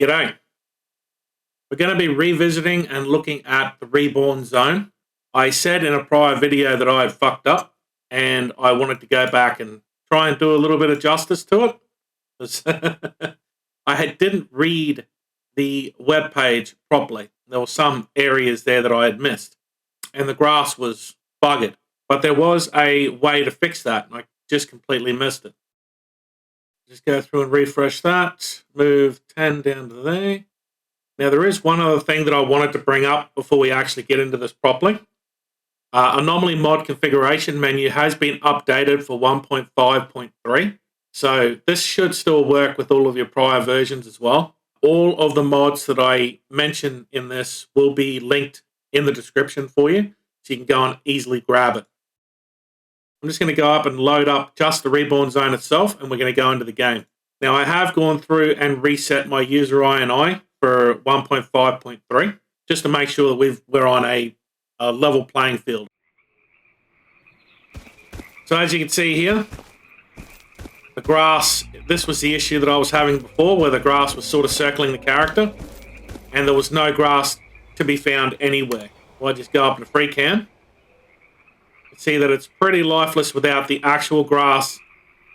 G'day. We're going to be revisiting and looking at the Reborn zone. I said in a prior video that I had fucked up and I wanted to go back and try and do a little bit of justice to it. Didn't read the web page properly. There were some areas there that I had missed and the grass was buggered. But there was a way to fix that and I just completely missed it. Just go through and refresh that. Move 10 down to there. Now, there is one other thing that I wanted to bring up before we actually get into this properly. Anomaly mod configuration menu has been updated for 1.5.3. So this should still work with all of your prior versions as well. All of the mods that I mention in this will be linked in the description for you, so you can go and easily grab it. I'm just going to go up and load up just the Reborn zone itself, and we're going to go into the game. Now, I have gone through and reset my user INI for 1.5.3, just to make sure that we're on a level playing field. So as you can see here, the grass, this was the issue that I was having before, where the grass was sort of circling the character, and there was no grass to be found anywhere. Well, I just go up to free cam. See that it's pretty lifeless without the actual grass.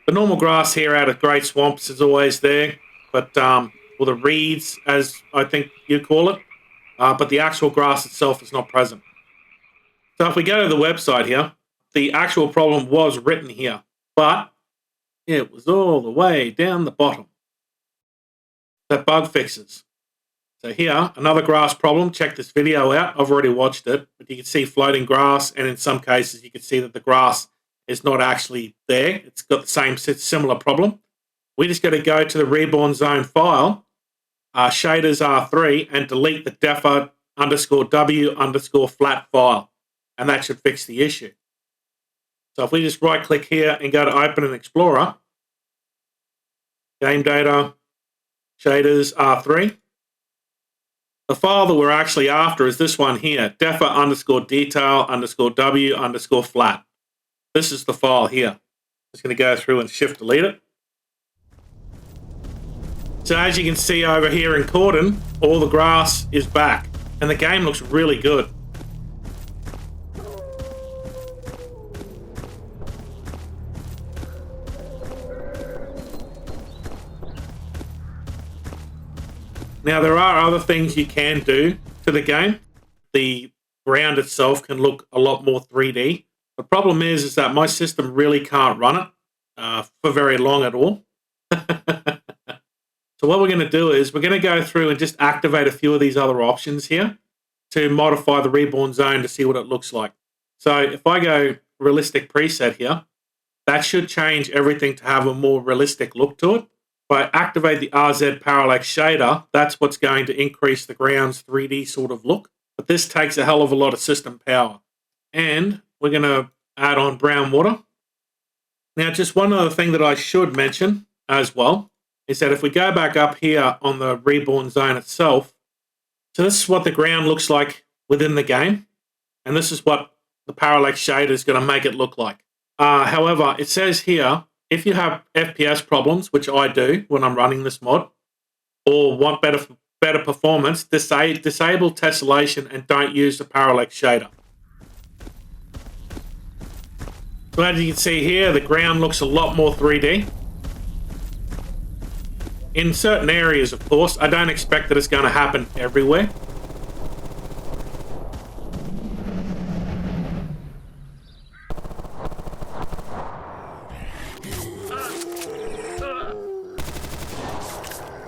The normal grass here out of Great Swamps is always there, but or the reeds, as I think you call it, but the actual grass itself is not present. So if we go to the website here, the actual problem was written here, but it was all the way down the bottom. That bug fixes. So here, another grass problem. Check this video out. I've already watched it, but you can see floating grass, and in some cases you can see that the grass is not actually there. It's got the same similar problem. We just got to go to the Reborn zone file, shaders R3, and delete the defa_w_flat file, and that should fix the issue. So if we just right click here and go to Open in Explorer, game data, shaders R3. The file that we're actually after is this one here, defa_detail_w_flat. This is the file here. Just going to go through and shift delete it. So as you can see over here in Cordon, all the grass is back, and the game looks really good. Now, there are other things you can do to the game. The ground itself can look a lot more 3D. The problem is that my system really can't run it for very long at all. So what we're going to do is we're going to go through and just activate a few of these other options here to modify the Reborn zone to see what it looks like. So if I go realistic preset here, that should change everything to have a more realistic look to it. If I activate the RZ parallax shader, that's what's going to increase the ground's 3D sort of look. But this takes a hell of a lot of system power. And we're going to add on brown water. Now, just one other thing that I should mention as well is that if we go back up here on the Reborn zone itself, so this is what the ground looks like within the game. And this is what the parallax shader is going to make it look like. However, it says here, if you have FPS problems, which I do when I'm running this mod, or want better performance, disable tessellation and don't use the parallax shader. So as you can see here, the ground looks a lot more 3D. In certain areas, of course, I don't expect that it's going to happen everywhere.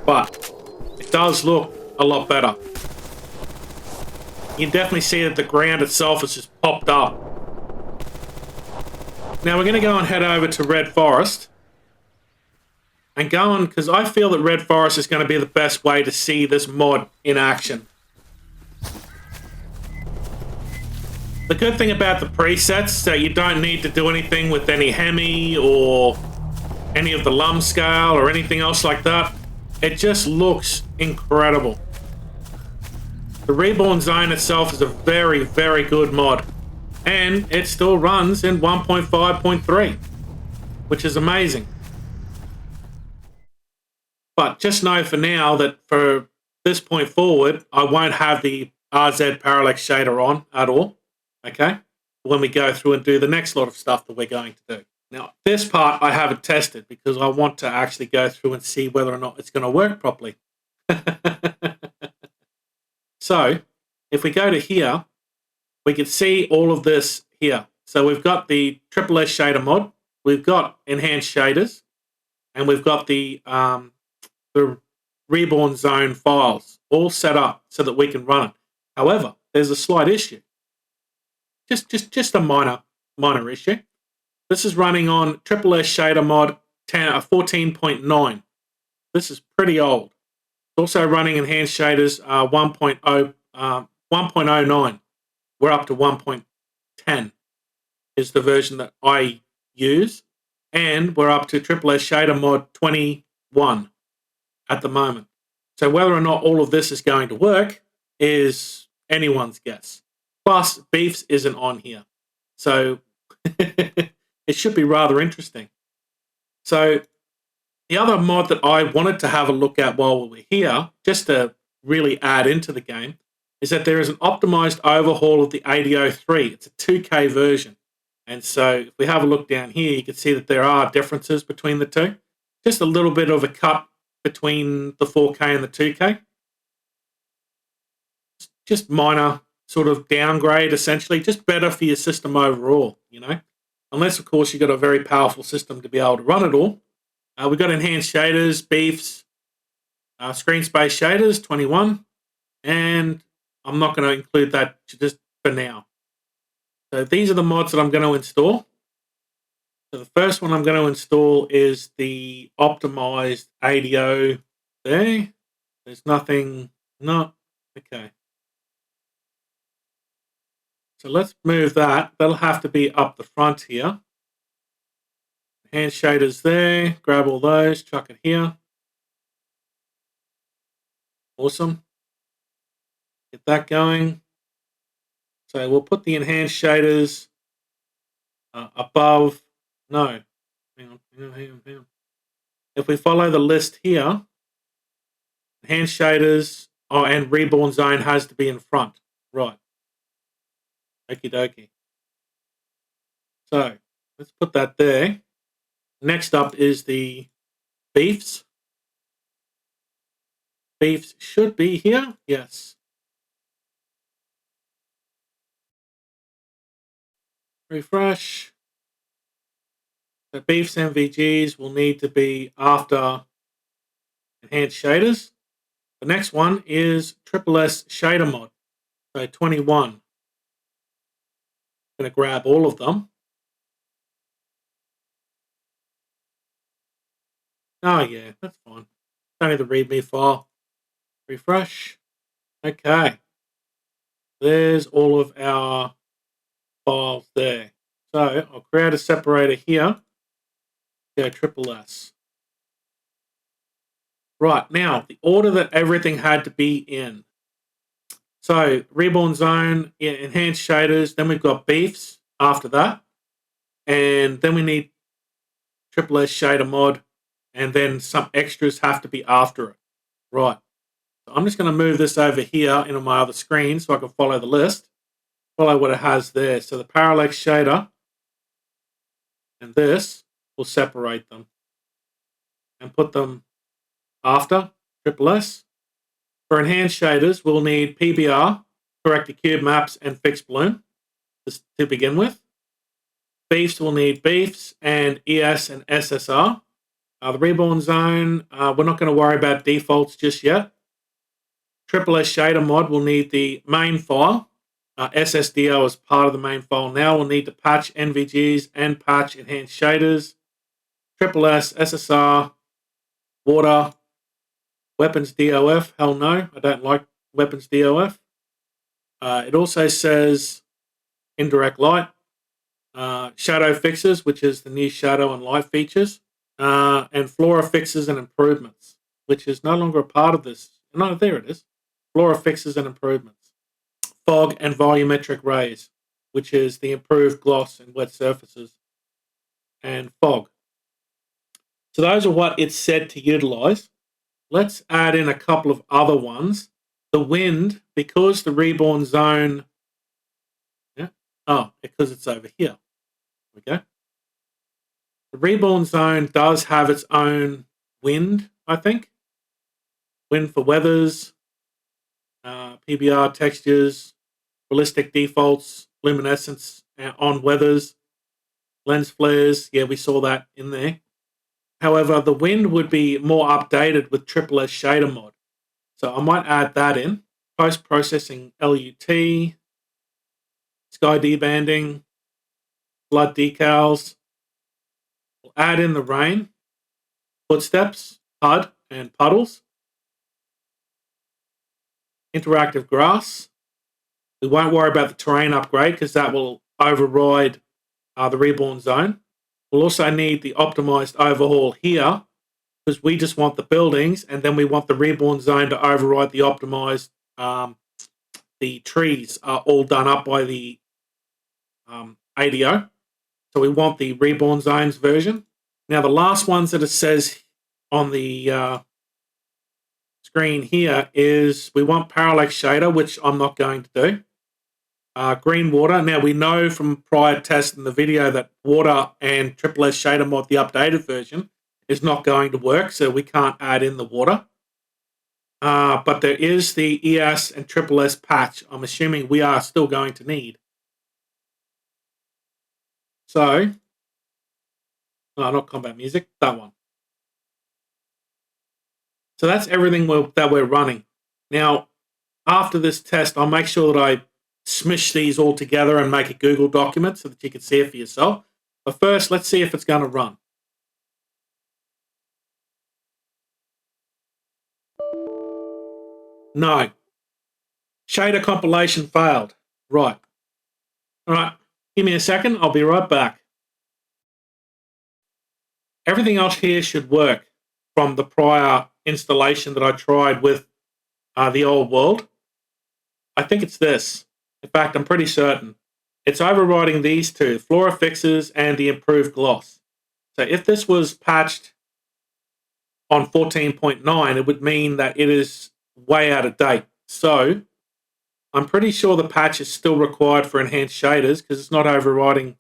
But it does look a lot better. You can definitely see that the ground itself has just popped up. Now we're going to go and head over to Red Forest. And go on, because I feel that Red Forest is going to be the best way to see this mod in action. The good thing about the presets is that you don't need to do anything with any Hemi or any of the Lum scale or anything else like that. It just looks incredible. The Reborn zone itself is a very, very good mod. And it still runs in 1.5.3, which is amazing. But just know for now that for this point forward, I won't have the RZ parallax shader on at all, okay, when we go through and do the next lot of stuff that we're going to do. Now, this part I haven't tested because I want to actually go through and see whether or not it's going to work properly. So, if we go to here, we can see all of this here. So we've got the S.S.S shader mod, we've got enhanced shaders, and we've got the Reborn zone files all set up so that we can run it. However, there's a slight issue. Just a minor issue. This is running on S.S.S shader mod 14.9. This is pretty old. It's also running enhanced shaders 1.09. We're up to 1.10 is the version that I use. And we're up to S.S.S shader mod 21 at the moment. So whether or not all of this is going to work is anyone's guess. Plus, Beefs isn't on here. So it should be rather interesting. So the other mod that I wanted to have a look at while we were here, just to really add into the game, is that there is an optimized overhaul of the AD03. It's a 2K version. And so if we have a look down here, you can see that there are differences between the two. Just a little bit of a cut between the 4K and the 2K. Just minor sort of downgrade, essentially. Just better for your system overall, you know. Unless, of course, you've got a very powerful system to be able to run it all. We've got enhanced shaders, Beefs, screen space shaders, 21. And I'm not going to include that just for now. So these are the mods that I'm going to install. So the first one I'm going to install is the optimized ADO there. There's nothing, okay. So let's move that. That'll have to be up the front here. Hand shaders there. Grab all those, chuck it here. Awesome. Get that going. So we'll put the enhanced shaders above. No. Hang on. If we follow the list here, enhanced shaders, and Reborn zone has to be in front. Right. Okie dokie. So let's put that there. Next up is the Beefs. Beefs should be here. Yes. Refresh. The Beefs MVGs will need to be after enhanced shaders. The next one is S.S.S shader mod. So 21. I'm going to grab all of them. Oh yeah, that's fine. It's only the README file. Refresh. Okay. There's all of our files there. So I'll create a separator here. Go S.S.S. Right, now, the order that everything had to be in. So, Reborn Zone, enhanced shaders, then we've got Beefs after that. And then we need S.S.S shader mod, and then some extras have to be after it. Right. So I'm just going to move this over here into my other screen so I can follow the list. Follow what it has there. So the parallax shader and this will separate them and put them after S.S.S. For enhanced shaders, we'll need PBR, corrector cube maps, and fixed bloom to begin with. Beefs will need Beefs and ES and SSR. The Reborn Zone, we're not going to worry about defaults just yet. S.S.S shader mod will need the main file. SSDO is part of the main file now. We'll need to patch NVGs and patch enhanced shaders. S.S.S, SSR, water, weapons DOF. Hell no, I don't like weapons DOF. It also says indirect light, shadow fixes, which is the new shadow and light features, and flora fixes and improvements, which is no longer a part of this. No, there it is. Flora fixes and improvements. Fog and volumetric rays, which is the improved gloss and wet surfaces, and fog. So those are what it's said to utilize. let's add in a couple of other ones. The wind, because the reborn zone... Yeah. Oh, because it's over here. There we go. The reborn zone does have its own wind, I think. Wind for weathers, PBR textures, ballistic defaults, luminescence on weathers, lens flares. Yeah, we saw that in there. However, the wind would be more updated with S.T.A.L.K.E.R shader mod. So I might add that in. Post-processing LUT, sky debanding, flood decals. We'll add in the rain, footsteps, HUD, and puddles. Interactive grass. We won't worry about the terrain upgrade because that will override the reborn zone. We'll also need the optimized overhaul here because we just want the buildings, and then we want the reborn zone to override the optimized. The trees are all done up by the ADO. So we want the reborn zones version. Now the last ones that it says on the screen here is we want parallax shader, which I'm not going to do. Green water. Now we know from prior tests in the video that water and S.T.A.L.K.E.R shader mod, the updated version, is not going to work, so we can't add in the water. But there is the ES and S.S.S patch I'm assuming we are still going to need. So, no, not combat music, that one. So that's everything that we're running. Now, after this test, I'll make sure that I smish these all together and make a Google document so that you can see it for yourself. But first, let's see if it's going to run. No. Shader compilation failed. Right. All right. Give me a second. I'll be right back. Everything else here should work from the prior installation that I tried with the old world. I think it's this. In fact, I'm pretty certain. It's overriding these two, Flora fixes and the improved gloss. So if this was patched on 14.9, it would mean that it is way out of date. So I'm pretty sure the patch is still required for enhanced shaders because it's not overriding.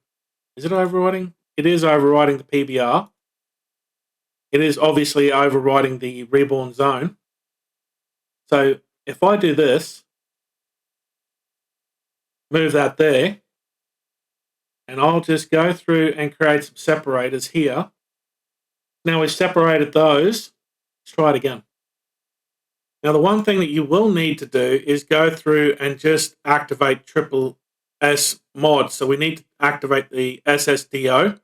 Is it overriding? It is overriding the PBR. It is obviously overriding the reborn zone. So if I do this, move that there, and I'll just go through and create some separators here. Now we've separated those. Let's try it again. Now the one thing that you will need to do is go through and just activate S.S.S mod. So we need to activate the SSDO.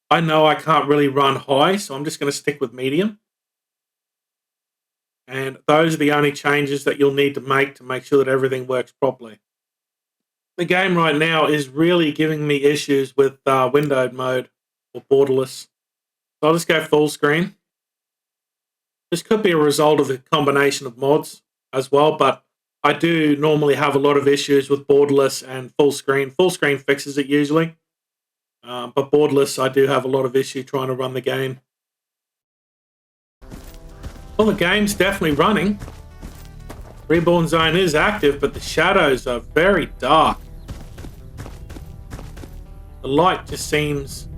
I know I can't really run high, so I'm just going to stick with medium. And those are the only changes that you'll need to make sure that everything works properly. The game right now is really giving me issues with windowed mode or borderless. So I'll just go full screen. This could be a result of a combination of mods as well, but I do normally have a lot of issues with borderless and full screen. Full screen fixes it usually. But borderless, I do have a lot of issue trying to run the game. Well, the game's definitely running. Reborn Zone is active, but the shadows are very dark. The light just seems...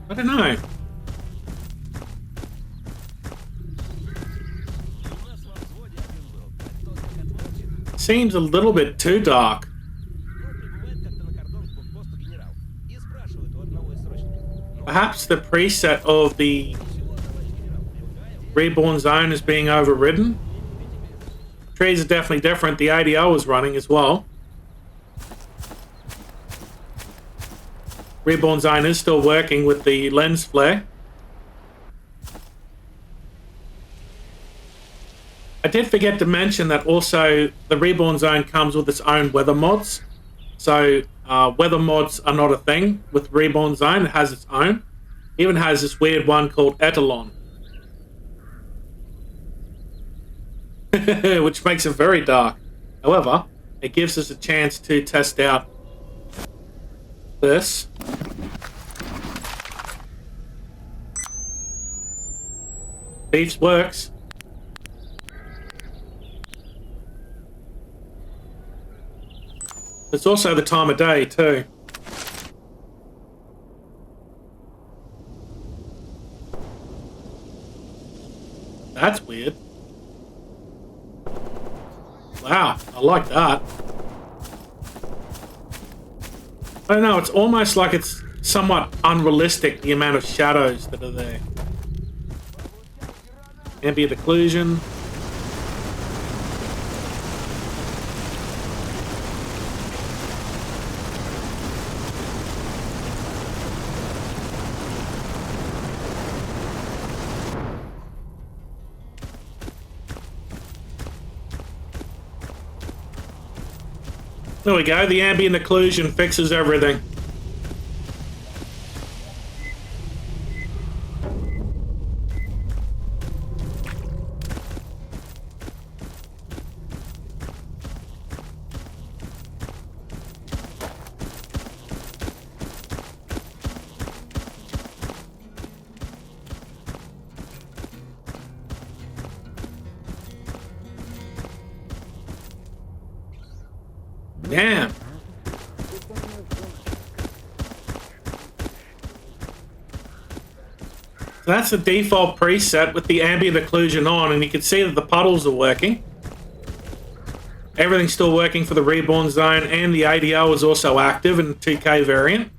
I don't know. Seems a little bit too dark. Perhaps the preset of the Reborn Zone is being overridden. Trees are definitely different. The ADO is running as well. Reborn Zone is still working with the lens flare. I did forget to mention that also the Reborn Zone comes with its own weather mods. So weather mods are not a thing with Reborn Zone. It has its own. It even has this weird one called Etalon. Which makes it very dark. However, it gives us a chance to test out this. Beefs works. It's also the time of day, too. That's weird. Wow, I like that. I don't know, it's almost like it's somewhat unrealistic, the amount of shadows that are there. Ambient occlusion. There we go, the ambient occlusion fixes everything. Damn. So that's the default preset with the ambient occlusion on, and you can see that the puddles are working. Everything's still working for the Reborn zone, and the ADL is also active in the 2K variant.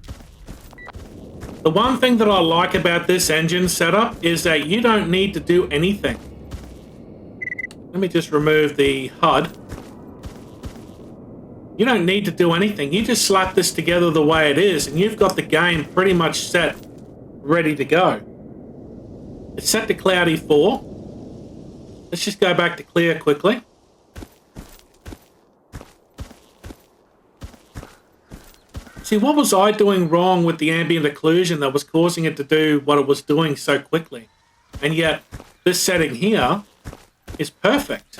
The one thing that I like about this engine setup is that you don't need to do anything. Let me just remove the HUD. You don't need to do anything. You just slap this together the way it is, and you've got the game pretty much set, ready to go. It's set to Cloudy 4. Let's just go back to clear quickly. See, what was I doing wrong with the ambient occlusion that was causing it to do what it was doing so quickly? And yet, this setting here is perfect.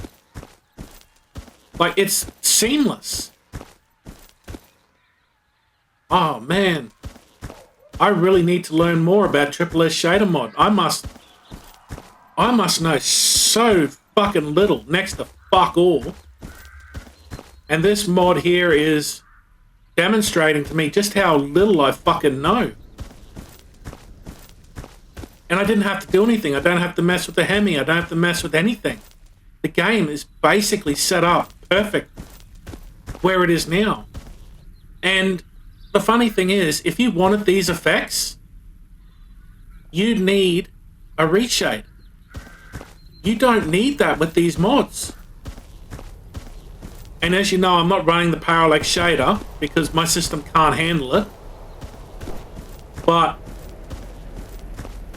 Like, it's seamless. Oh, man. I really need to learn more about SSS shader mod. I must know so fucking little, next to fuck all. And this mod here is demonstrating to me just how little I fucking know. And I didn't have to do anything. I don't have to mess with the Hemi. I don't have to mess with anything. The game is basically set up perfect where it is now. And the funny thing is, if you wanted these effects, you need a reshade. You don't need that with these mods. And as you know, I'm not running the parallax shader because my system can't handle it. But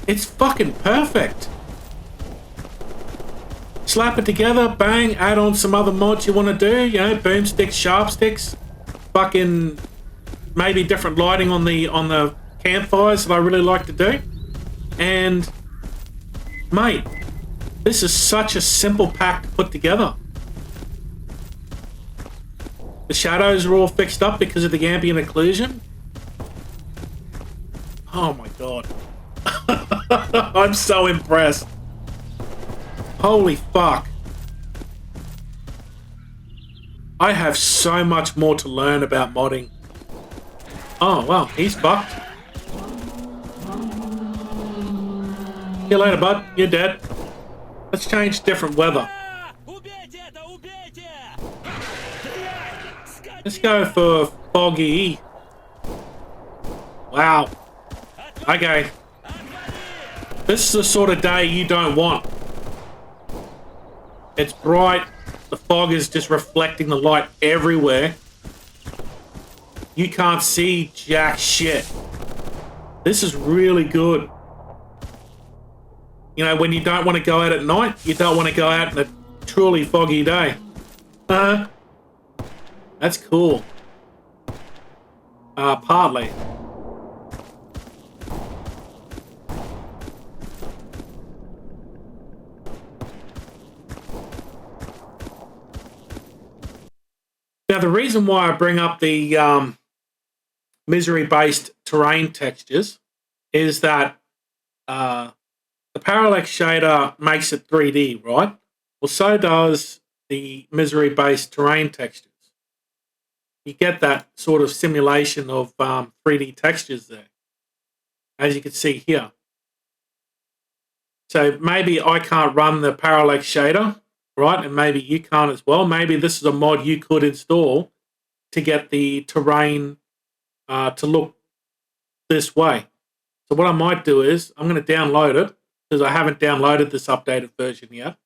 it's fucking perfect. Slap it together, bang, add on some other mods you want to do, you know, boomsticks, sharp sticks, fucking maybe different lighting on the campfires that I really like to do. And mate, this is such a simple pack to put together. The shadows are all fixed up because of the ambient occlusion. Oh my god. I'm so impressed. Holy fuck. I have so much more to learn about modding. Oh, well, he's fucked. See you later, bud. You're dead. Let's change different weather. Let's go for foggy. Wow. Okay. This is the sort of day you don't want. It's bright. The fog is just reflecting the light everywhere. You can't see jack shit. This is really good. You know, when you don't want to go out at night, you don't want to go out in a truly foggy day. That's cool. Partly. Now, the reason why I bring up the misery-based terrain textures is that the parallax shader makes it 3D, right? Well, so does the misery-based terrain textures. You get that sort of simulation of 3D textures there, as you can see here. So maybe I can't run the parallax shader, right? And maybe you can't as well. Maybe this is a mod you could install to get the terrain to look this way. So what I might do is I'm going to download it because I haven't downloaded this updated version yet.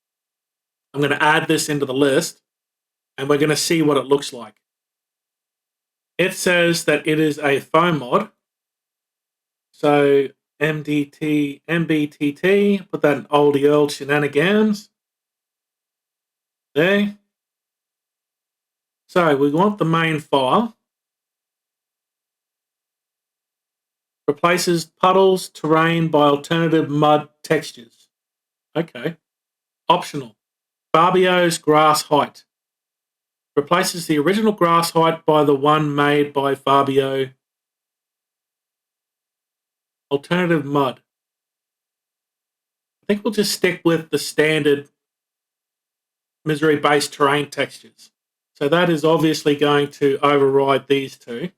I'm going to add this into the list and we're going to see what it looks like. It says that it is a foam mod. So MBTT, put that in oldie old shenanigans. There. So we want the main file. Replaces puddles, terrain by alternative mud textures. Okay. Optional. Fabio's grass height. Replaces the original grass height by the one made by Fabio. Alternative mud. I think we'll just stick with the standard misery-based terrain textures. So that is obviously going to override these two.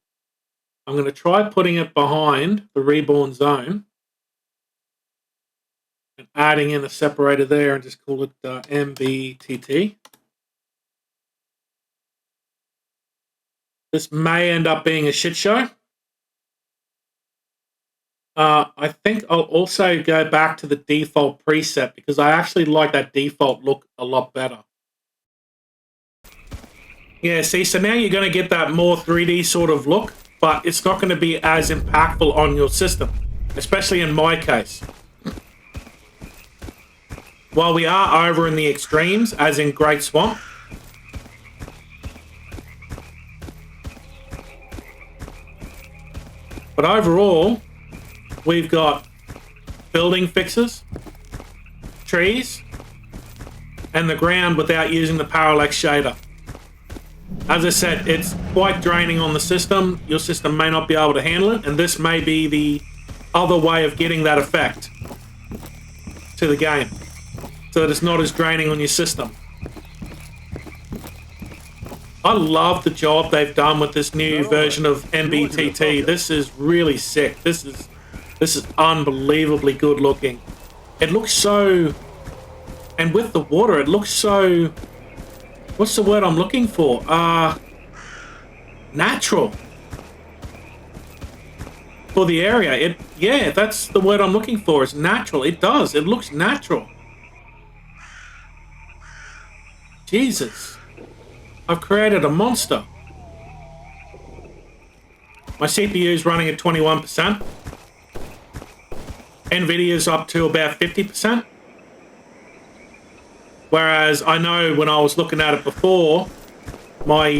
I'm going to try putting it behind the Reborn zone and adding in a separator there and just call it MBTT. This may end up being a shit show. I think I'll also go back to the default preset because I actually like that default look a lot better. Yeah, see, so now you're going to get that more 3D sort of look, but it's not going to be as impactful on your system, especially in my case. While we are over in the extremes, as in Great Swamp, but overall, we've got building fixes, trees, and the ground without using the parallax shader. As I said, it's quite draining on the system. Your system may not be able to handle it, and this may be the other way of getting that effect to the game, so that it's not as draining on your system. I love the job they've done with this new version of MBTT. This is really sick. This is unbelievably good looking. It looks so, and with the water, it looks so, what's the word I'm looking for? Natural. For the area, yeah, that's the word I'm looking for. It's natural. It does. It looks natural. Jesus. I've created a monster. My CPU is running at 21%. NVIDIA's up to about 50%. Whereas I know when I was looking at it before, my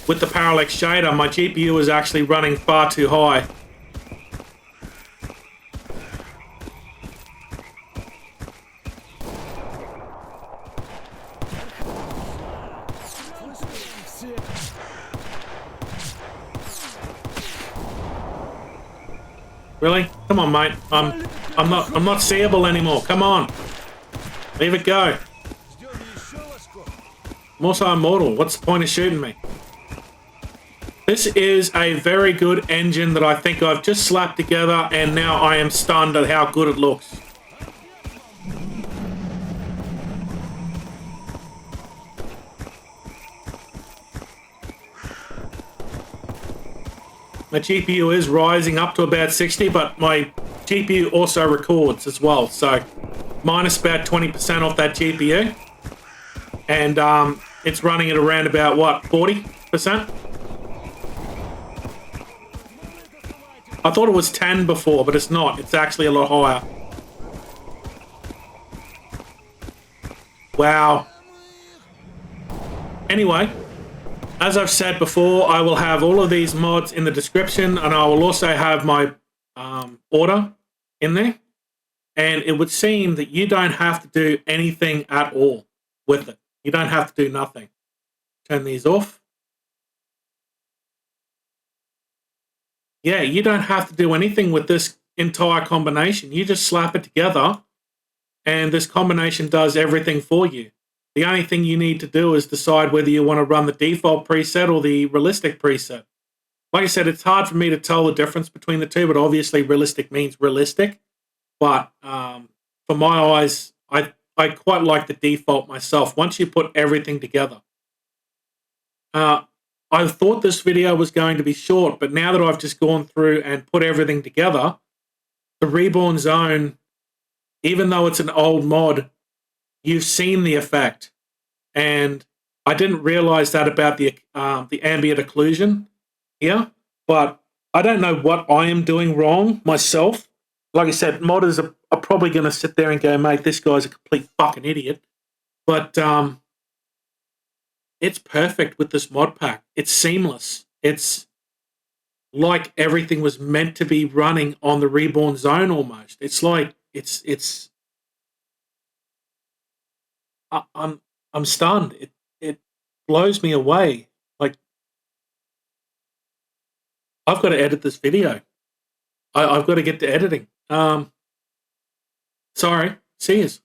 with the parallax shader, my GPU was actually running far too high. Really? Come on, mate. I'm not seeable anymore. Come on. Leave it go. I'm also immortal. What's the point of shooting me? This is a very good engine that I think I've just slapped together, and now I am stunned at how good it looks. My GPU is rising up to about 60, but my GPU also records as well, so minus about 20% off that GPU. And it's running at around about, what, 40%? I thought it was 10 before, but it's not. It's actually a lot higher. Wow. Anyway, as I've said before, I will have all of these mods in the description, and I will also have my order in there. And it would seem that you don't have to do anything at all with it. You don't have to do nothing. Turn these off. Yeah, you don't have to do anything with this entire combination. You just slap it together, and this combination does everything for you. The only thing you need to do is decide whether you want to run the default preset or the realistic preset. Like I said, it's hard for me to tell the difference between the two, but obviously realistic means realistic. But for my eyes, I quite like the default myself. Once you put everything together. I thought this video was going to be short, but now that I've just gone through and put everything together, the Reborn Zone, even though it's an old mod, you've seen the effect. And I didn't realize that about the ambient occlusion here, but I don't know what I am doing wrong myself. Like I said, modders are probably going to sit there and go, mate, this guy's a complete fucking idiot. But it's perfect with this mod pack. It's seamless. It's like everything was meant to be running on the Reborn Zone almost. It's like it's I'm stunned. It blows me away. Like, I've got to edit this video. I've got to get to editing. Sorry. See yous.